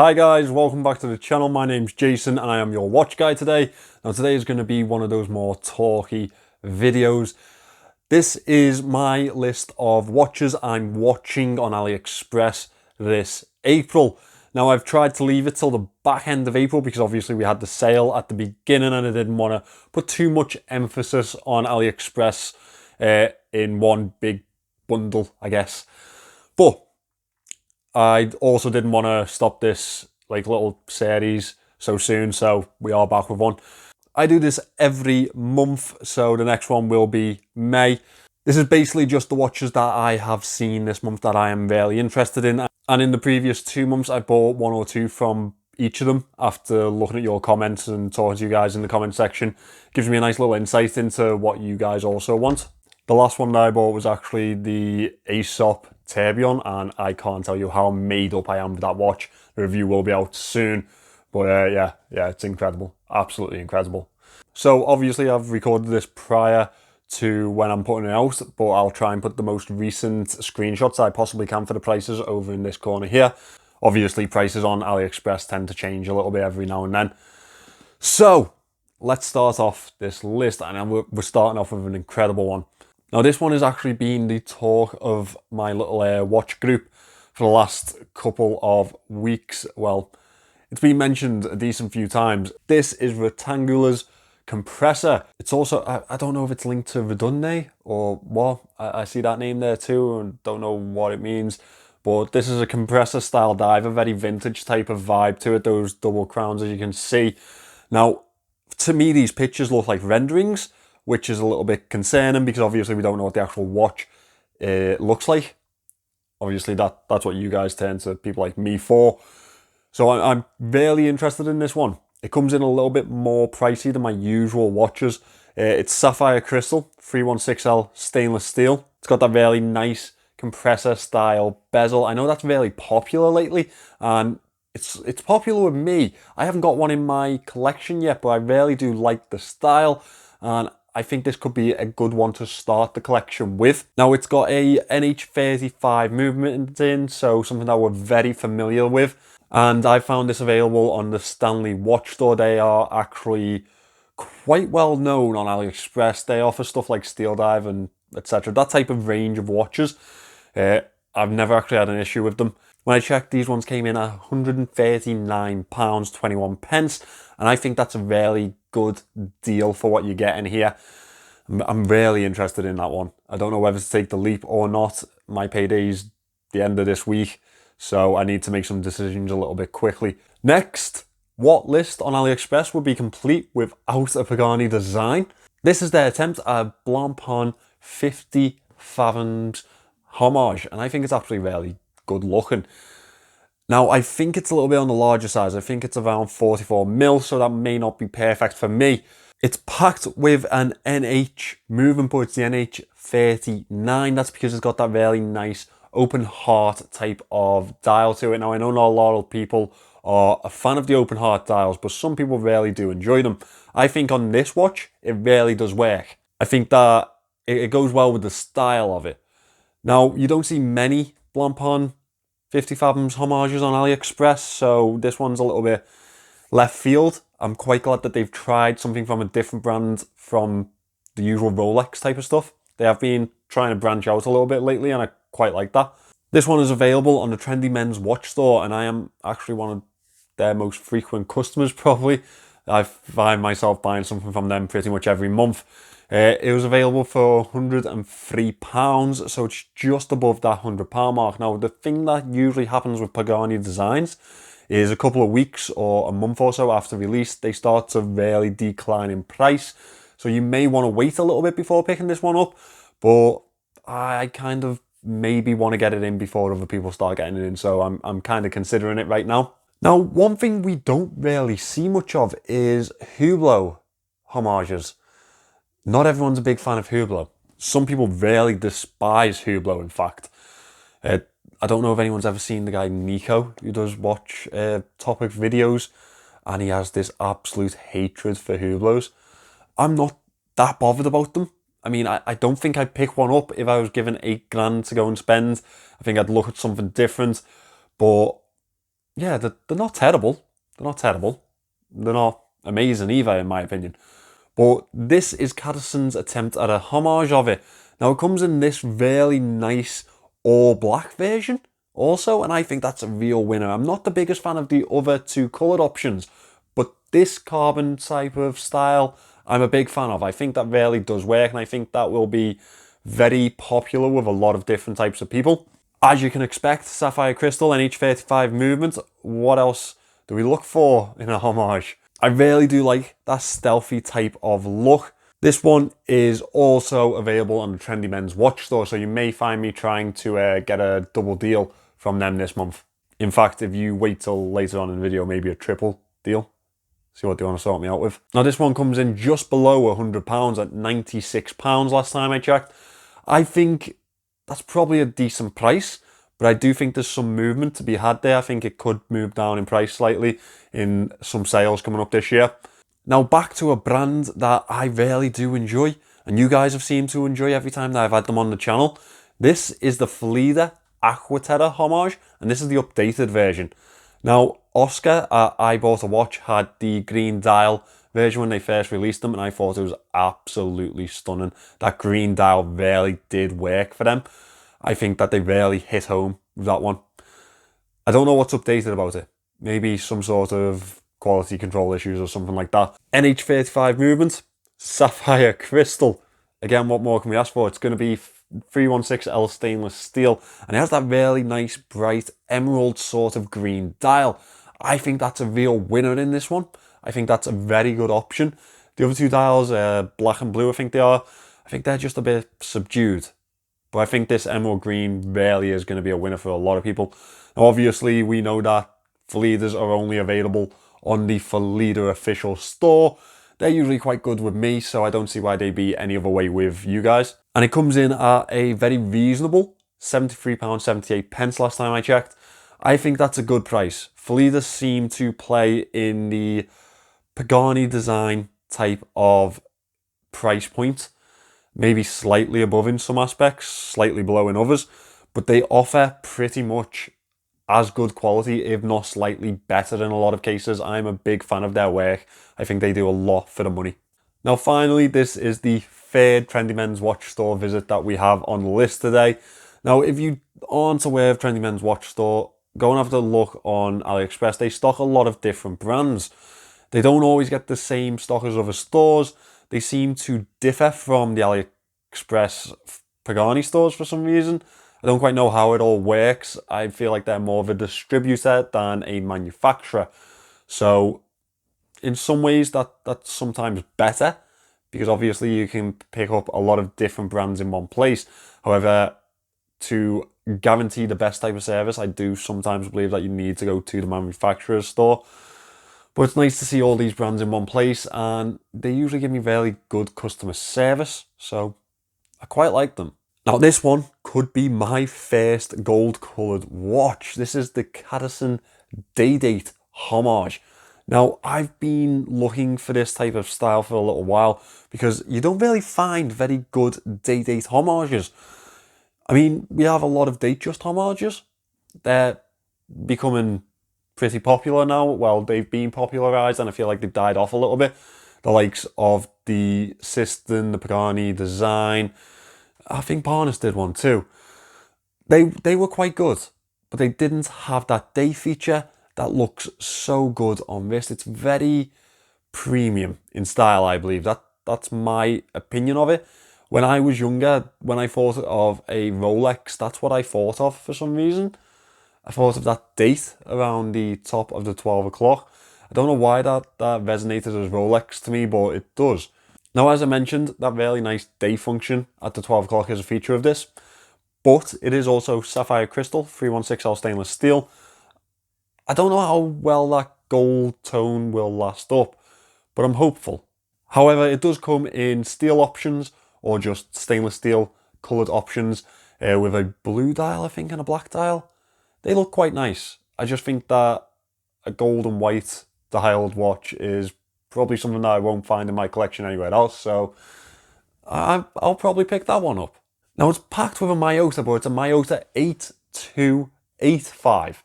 Hi guys, welcome back to the channel. My name's Jason and I am your watch guy today. Now today is going to be one of those more talky videos. This is my list of watches I'm watching on AliExpress this April. Now I've tried to leave it till the back end of April because obviously we had the sale at the beginning and I didn't want to put too much emphasis on AliExpress in one big bundle, I guess. But I also didn't want to stop this little series so soon, so we are back with one. I do this every month, so the next one will be May. This is basically just the watches that I have seen this month that I am really interested in. And in the previous 2 months, I bought one or two from each of them after looking at your comments and talking to you guys in the comment section. It gives me a nice little insight into what you guys also want. The last one that I bought was actually the Aesop Tourbillon, and I can't tell you how made up I am with that watch. The review will be out soon, but yeah, it's incredible, absolutely incredible. So obviously I've recorded this prior to when I'm putting it out, but I'll try and put the most recent screenshots I possibly can for the prices over in this corner here. Obviously prices on AliExpress tend to change a little bit every now and then. So let's start off this list, and we're starting off with an incredible one. Now this one has actually been the talk of my little watch group for the last couple of weeks. Well, it's been mentioned a decent few times. This is Rectangular's Compressor. It's also, I don't know if it's linked to Redonde or what. I see that name there too and don't know what it means. But this is a compressor style diver, very vintage type of vibe to it. Those double crowns as you can see. Now, to me these pictures look like renderings, which is a little bit concerning because obviously we don't know what the actual watch looks like. Obviously that's what you guys turn to people like me for. So I'm really interested in this one. It comes in a little bit more pricey than my usual watches. It's sapphire crystal, 316L stainless steel. It's got that really nice compressor style bezel. I know that's really popular lately, and it's popular with me. I haven't got one in my collection yet, but I really do like the style, and I think this could be a good one to start the collection with. Now it's got a NH35 movement in, so something that we're very familiar with. And I found this available on the Stanley Watch Store. They are actually quite well known on AliExpress. They offer stuff like Steel Dive and etc. That type of range of watches. I've never actually had an issue with them. When I checked, these ones came in at £139.21, and I think that's a really good deal for what you get in here. I'm really interested in that one. I don't know whether to take the leap or not. My payday's the end of this week, so I need to make some decisions a little bit quickly. Next, what list on AliExpress would be complete without a Pagani Design? This is their attempt at a Blancpain 50 Fathoms homage, and I think it's actually really good looking. Now, I think it's a little bit on the larger size. I think it's around 44mm, so that may not be perfect for me. It's packed with an NH movement, but it's the NH39. That's because it's got that really nice open heart type of dial to it. Now, I know not a lot of people are a fan of the open heart dials, but some people really do enjoy them. I think on this watch, it really does work. I think that it goes well with the style of it. Now, you don't see many Blancpain 50 Fathoms homages on AliExpress, so this one's a little bit left field. I'm quite glad that they've tried something from a different brand from the usual Rolex type of stuff. They have been trying to branch out a little bit lately, and I quite like that. This one is available on the Trendy Mens watch store, and I am actually one of their most frequent customers probably. I find myself buying something from them pretty much every month. It was available for £103, so it's just above that £100 mark. Now, the thing that usually happens with Pagani Designs is a couple of weeks or a month or so after release, they start to really decline in price. So you may want to wait a little bit before picking this one up, but I kind of maybe want to get it in before other people start getting it in, so I'm kind of considering it right now. Now, one thing we don't really see much of is Hublot homages. Not everyone's a big fan of Hublot. Some people really despise Hublot, in fact. I don't know if anyone's ever seen the guy Nico, who does watch topic videos, and he has this absolute hatred for Hublots. I'm not that bothered about them. I mean, I don't think I'd pick one up if I was given £8 grand to go and spend. I think I'd look at something different, but yeah, they're not terrible. They're not terrible. They're not amazing either, in my opinion. But this is Cadison's attempt at a homage of it. Now, it comes in this really nice all black version also, and I think that's a real winner. I'm not the biggest fan of the other two coloured options, but this carbon type of style, I'm a big fan of. I think that really does work, and I think that will be very popular with a lot of different types of people. As you can expect, sapphire crystal NH35 movement. What else do we look for in a homage? I really do like that stealthy type of look. This one is also available on the Trendy Mens watch store, so you may find me trying to get a double deal from them this month. In fact, if you wait till later on in the video, maybe a triple deal. See what they want to sort me out with. Now, this one comes in just below £100 at £96 last time I checked. I think that's probably a decent price, but I do think there's some movement to be had there. I think it could move down in price slightly in some sales coming up this year. Now, back to a brand that I really do enjoy, and you guys have seemed to enjoy every time that I've had them on the channel. This is the Fleeda Aquaterra homage, and this is the updated version. Now, Oscar at I Bought a Watch had the green dial version when they first released them, and I thought it was absolutely stunning. That green dial really did work for them. I think that they really hit home with that one. I don't know what's updated about it. Maybe some sort of quality control issues or something like that. NH35 movement, sapphire crystal. Again, what more can we ask for? It's going to be 316L stainless steel, and it has that really nice bright emerald sort of green dial. I think that's a real winner in this one. I think that's a very good option. The other two dials, black and blue, I think they are. I think they're just a bit subdued. But I think this emerald green really is going to be a winner for a lot of people. Now, obviously, we know that Fleedas are only available on the Fleeda official store. They're usually quite good with me, so I don't see why they'd be any other way with you guys. And it comes in at a very reasonable £73.78 last time I checked. I think that's a good price. Fleedas seem to play in the Pagani Design type of price point. Maybe slightly above in some aspects, slightly below in others. But they offer pretty much as good quality, if not slightly better in a lot of cases. I'm a big fan of their work. I think they do a lot for the money. Now, finally, this is the third Trendy Mens watch store visit that we have on the list today. Now, if you aren't aware of Trendy Mens watch store, go and have a look on Aliexpress. They stock a lot of different brands. They don't always get the same stock as other stores. They seem to differ from the Aliexpress Pagani stores for some reason. I don't quite know how it all works. I feel like they're more of a distributor than a manufacturer. So in some ways that's sometimes better, because obviously you can pick up a lot of different brands in one place. However, to guarantee the best type of service, I do sometimes believe that you need to go to the manufacturer's store. But it's nice to see all these brands in one place, and they usually give me very good customer service, so I quite like them. Now, this one could be my first gold coloured watch. This is the Cadison Day-Date homage. Now, I've been looking for this type of style for a little while, because you don't really find very good day-date homages. I mean, we have a lot of date-just homages. They're becoming pretty popular now. Well, they've been popularised, and I feel like they've died off a little bit. The likes of the System, the Pagani Design. I think Parnas did one too. They were quite good, but they didn't have that day feature that looks so good on wrist. It's very premium in style, I believe. That's my opinion of it. When I was younger, when I thought of a Rolex, that's what I thought of for some reason. I thought of that date around the top of the 12 o'clock. I don't know why that resonated as Rolex to me, but it does. Now, as I mentioned, that really nice day function at the 12 o'clock is a feature of this, but it is also sapphire crystal, 316L stainless steel. I don't know how well that gold tone will last up, but I'm hopeful. However, it does come in steel options or just stainless steel coloured options with a blue dial, I think, and a black dial. They look quite nice. I just think that a gold and white dialed watch is probably something that I won't find in my collection anywhere else, so I'll probably pick that one up. Now, it's packed with a Miyota, but it's a Miyota 8285.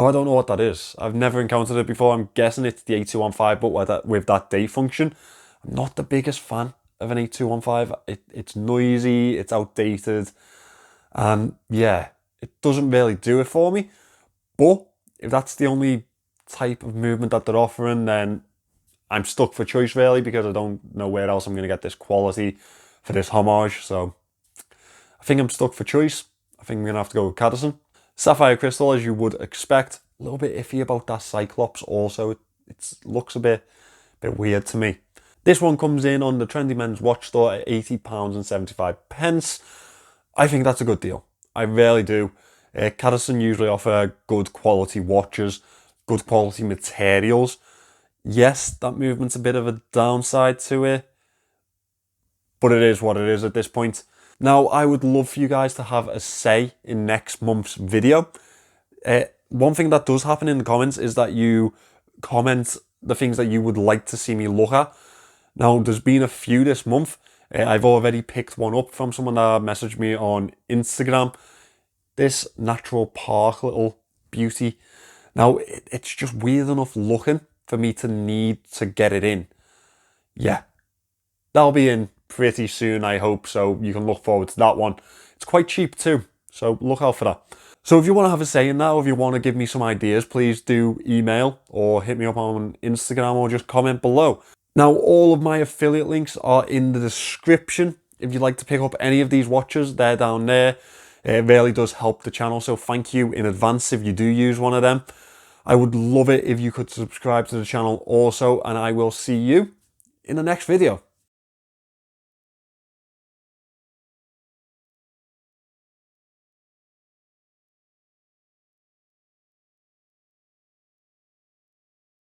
Now, I don't know what that is. I've never encountered it before. I'm guessing it's the 8215, but with that day function. I'm not the biggest fan of an 8215. It's noisy, it's outdated, and yeah, it doesn't really do it for me. But if that's the only type of movement that they're offering, then I'm stuck for choice really, because I don't know where else I'm going to get this quality for this homage. So I think I'm stuck for choice. I think I'm going to have to go with Cadison. Sapphire crystal, as you would expect. A little bit iffy about that Cyclops also. It looks a bit weird to me. This one comes in on the Trendy Men's watch store at £80.75. I think that's a good deal. I really do. Cadison usually offer good quality watches, good quality materials. Yes, that movement's a bit of a downside to it, but it is what it is at this point. Now, I would love for you guys to have a say in next month's video. One thing that does happen in the comments is that you comment the things that you would like to see me look at. Now, there's been a few this month. I've already picked one up from someone that messaged me on Instagram. This Natural Park little beauty. Now, it's just weird enough looking for me to need to get it in. Yeah, that'll be in pretty soon, I hope, so you can look forward to that one. It's quite cheap too, so look out for that. So if you want to have a say in that, or if you want to give me some ideas, please do email or hit me up on Instagram or just comment below. Now, all of my affiliate links are in the description. If you'd like to pick up any of these watches, they're down there. It really does help the channel, so thank you in advance if you do use one of them. I would love it if you could subscribe to the channel also, and I will see you in the next video.